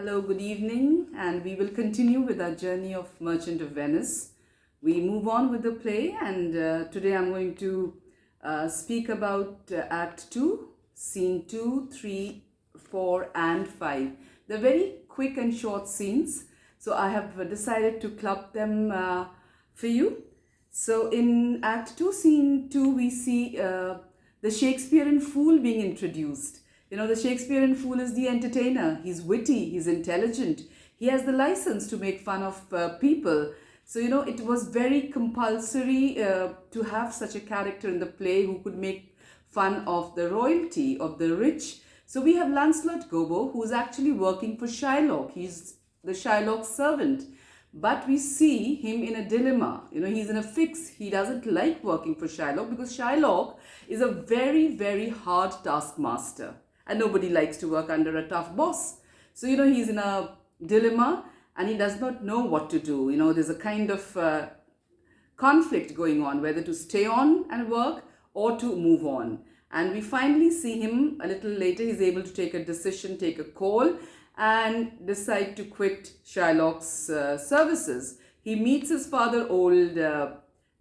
Hello, good evening, and we will continue with our journey of Merchant of Venice. We move on with the play, and today I'm going to speak about Act 2, Scene 2, 3, 4, and 5. They're very quick and short scenes, so I have decided to club them for you. So in Act 2, Scene 2, we see the Shakespearean fool being introduced. You know, the Shakespearean fool is the entertainer. He's witty, he's intelligent. He has the license to make fun of people. So, you know, it was very compulsory to have such a character in the play who could make fun of the royalty, of the rich. So we have Launcelot Gobo, who's actually working for Shylock. He's the Shylock servant. But we see him in a dilemma. You know, he's in a fix. He doesn't like working for Shylock because Shylock is a very, very hard taskmaster. And nobody likes to work under a tough boss. So, you know, he's in a dilemma and he does not know what to do. You know, there's a kind of conflict going on, whether to stay on and work or to move on. And we finally see him a little later. He's able to take a decision, take a call, and decide to quit Shylock's services. He meets his father, old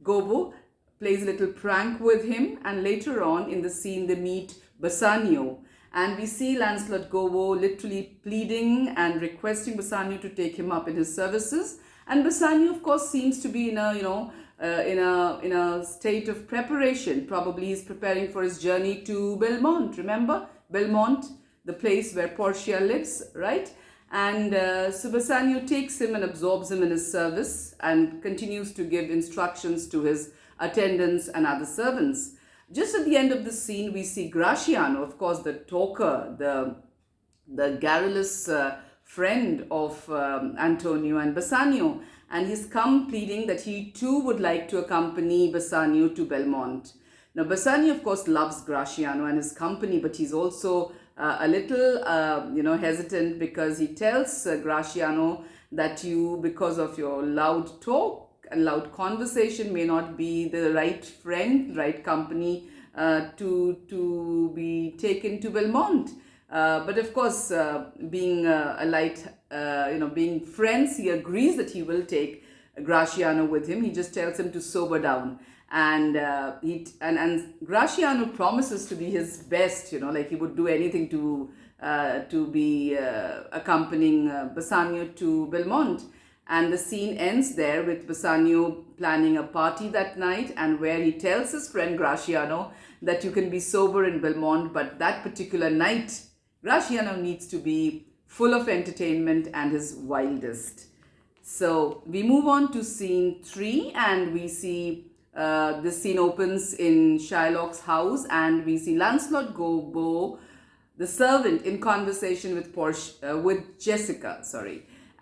Gobo, plays a little prank with him, and later on in the scene they meet Bassanio. And we see Launcelot Gobo literally pleading and requesting Bassanio to take him up in his services. And Bassanio, of course, seems to be in a state of preparation. Probably he's preparing for his journey to Belmont. Remember Belmont, the place where Portia lives, right? And so Bassanio takes him and absorbs him in his service and continues to give instructions to his attendants and other servants. Just at the end of the scene, we see Gratiano, of course, the talker, the garrulous friend of Antonio and Bassanio. And he's come pleading that he too would like to accompany Bassanio to Belmont. Now, Bassanio, of course, loves Gratiano and his company, but he's also a little, hesitant because he tells Gratiano that you, because of your loud talk and loud conversation, may not be the right friend, right company to be taken to Belmont. But of course, being being friends, he agrees that he will take Gratiano with him. He just tells him to sober down. And Gratiano promises to be his best, like he would do anything to be accompanying Bassanio to Belmont. And the scene ends there with Bassanio planning a party that night, and where he tells his friend Gratiano that you can be sober in Belmont, but that particular night, Gratiano needs to be full of entertainment and his wildest. So we move on to scene 3, and we see this scene opens in Shylock's house, and we see Launcelot Gobbo, the servant, in conversation with Jessica.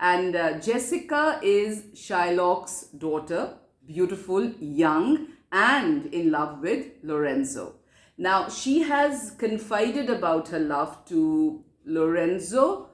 And Jessica is Shylock's daughter, beautiful, young, and in love with Lorenzo. Now, she has confided about her love to Launcelot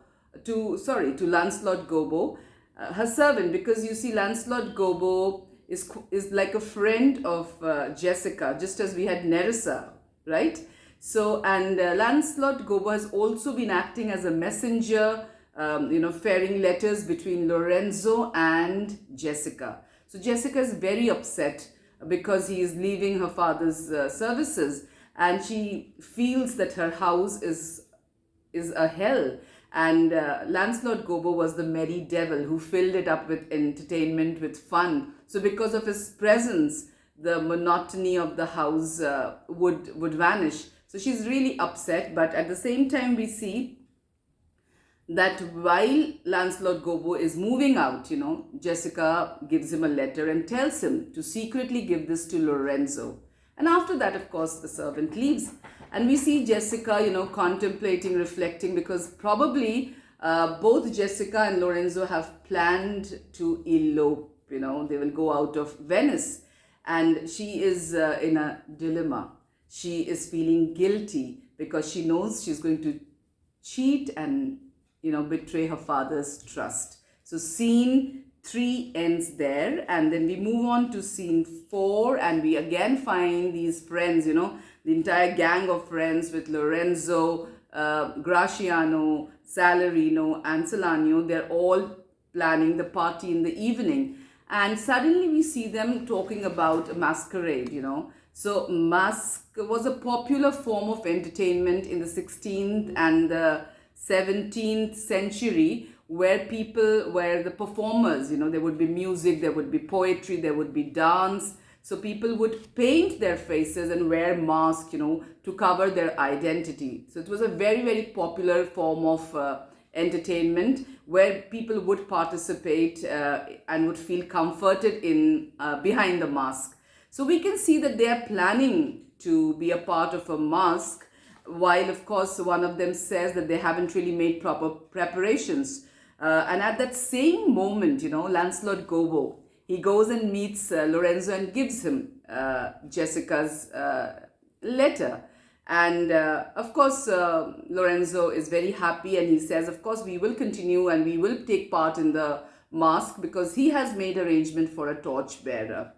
Gobbo, her servant, because you see, Launcelot Gobbo is like a friend of Jessica, just as we had Nerissa, right? So, and Launcelot Gobbo has also been acting as a messenger, ferrying letters between Lorenzo and Jessica. So Jessica is very upset because he is leaving her father's services, and she feels that her house is a hell. And Launcelot Gobbo was the merry devil who filled it up with entertainment, with fun. So because of his presence, the monotony of the house would vanish. So she's really upset, but at the same time we see that while Launcelot Gobbo is moving out, Jessica gives him a letter and tells him to secretly give this to Lorenzo. And after that, of course, the servant leaves. And we see Jessica, contemplating, reflecting, because probably both Jessica and Lorenzo have planned to elope. They will go out of Venice. And she is in a dilemma. She is feeling guilty because she knows she's going to cheat and betray her father's trust. So scene 3 ends there, and then we move on to scene 4, and we again find these friends, the entire gang of friends with Lorenzo, Gratiano, Salarino, and Salanio, they're all planning the party in the evening. And suddenly we see them talking about a masquerade, So mask was a popular form of entertainment in the 16th and the 17th century, where the performers, there would be music, there would be poetry, there would be dance. So people would paint their faces and wear masks, to cover their identity. So it was a very, very popular form of entertainment where people would participate and would feel comforted in behind the mask. So we can see that they are planning to be a part of a mask, while of course one of them says that they haven't really made proper preparations. And at that same moment, Launcelot Gobo, he goes and meets Lorenzo and gives him Jessica's letter. And of course, Lorenzo is very happy, and he says, of course, we will continue and we will take part in the mask because he has made arrangement for a torchbearer.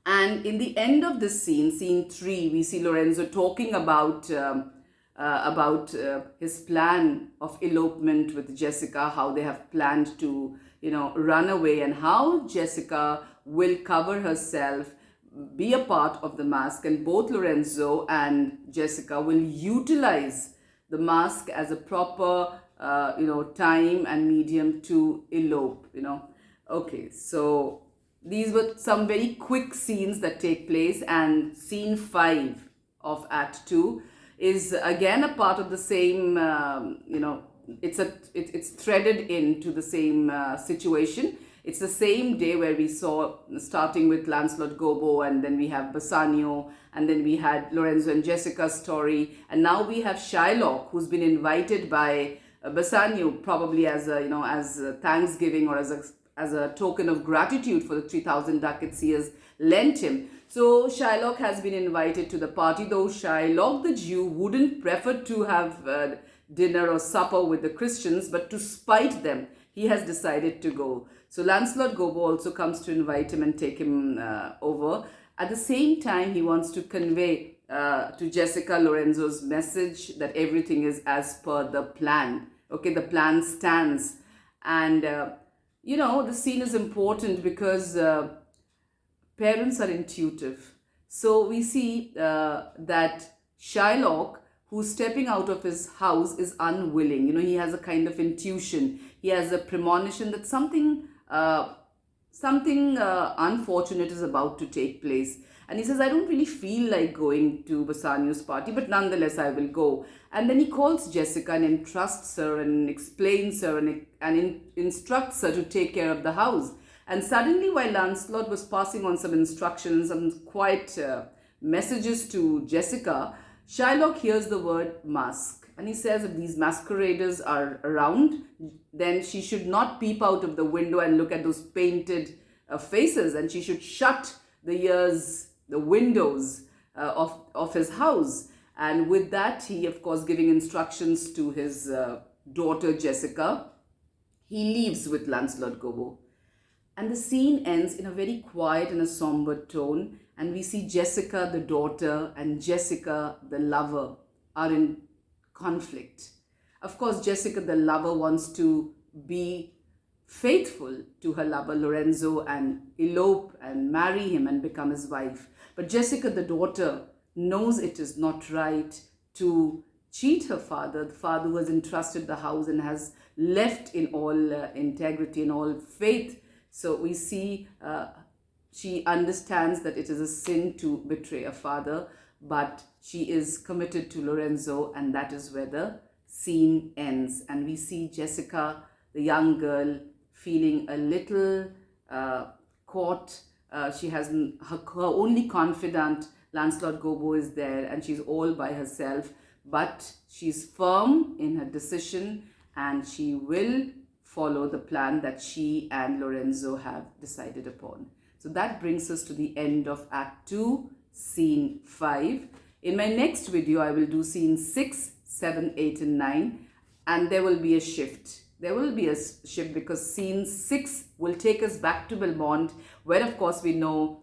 And in the end of this scene, scene 3, we see Lorenzo talking about his plan of elopement with Jessica, how they have planned to, run away, and how Jessica will cover herself, be a part of the mask, and both Lorenzo and Jessica will utilize the mask as a proper, time and medium to elope, Okay, so these were some very quick scenes that take place, and scene 5 of Act 2 is again a part of the same, it's threaded into the same situation. It's the same day where we saw, starting with Launcelot Gobo, and then we have Bassanio, and then we had Lorenzo and Jessica's story, and now we have Shylock, who's been invited by Bassanio, probably as a Thanksgiving or as a token of gratitude for the 3,000 ducats he has lent him. So Shylock has been invited to the party, though Shylock the Jew wouldn't prefer to have dinner or supper with the Christians, but to spite them, he has decided to go. So Launcelot Gobo also comes to invite him and take him over. At the same time, he wants to convey to Jessica Lorenzo's message that everything is as per the plan. Okay, the plan stands. And, the scene is important because parents are intuitive. So we see that Shylock, who's stepping out of his house, is unwilling. He has a kind of intuition. He has a premonition that something unfortunate is about to take place. And he says, I don't really feel like going to Bassanio's party, but nonetheless I will go. And then he calls Jessica and entrusts her and explains her and instructs her to take care of the house. And suddenly, while Launcelot was passing on some instructions, some quiet messages to Jessica, Shylock hears the word mask. And he says, if these masqueraders are around, then she should not peep out of the window and look at those painted faces, and she should shut the windows of his house. And with that, he, of course, giving instructions to his daughter Jessica, he leaves with Launcelot Gobo. And the scene ends in a very quiet and a somber tone, and we see Jessica, the daughter, and Jessica, the lover, are in conflict. Of course, Jessica, the lover, wants to be faithful to her lover Lorenzo and elope and marry him and become his wife. But Jessica, the daughter, knows it is not right to cheat her father, the father who has entrusted the house and has left in all integrity and all faith. So we see she understands that it is a sin to betray a father, but she is committed to Lorenzo, and that is where the scene ends. And we see Jessica, the young girl, feeling a little caught. She has her only confidant, Launcelot Gobo, is there, and she's all by herself, but she's firm in her decision, and she will follow the plan that she and Lorenzo have decided upon. So that brings us to the end of Act 2, Scene 5. In my next video, I will do Scene 6, 7, 8, and 9, and there will be a shift. There will be a shift because Scene 6 will take us back to Belmont, where of course we know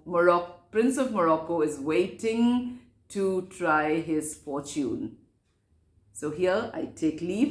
Prince of Morocco is waiting to try his fortune. So here I take leave.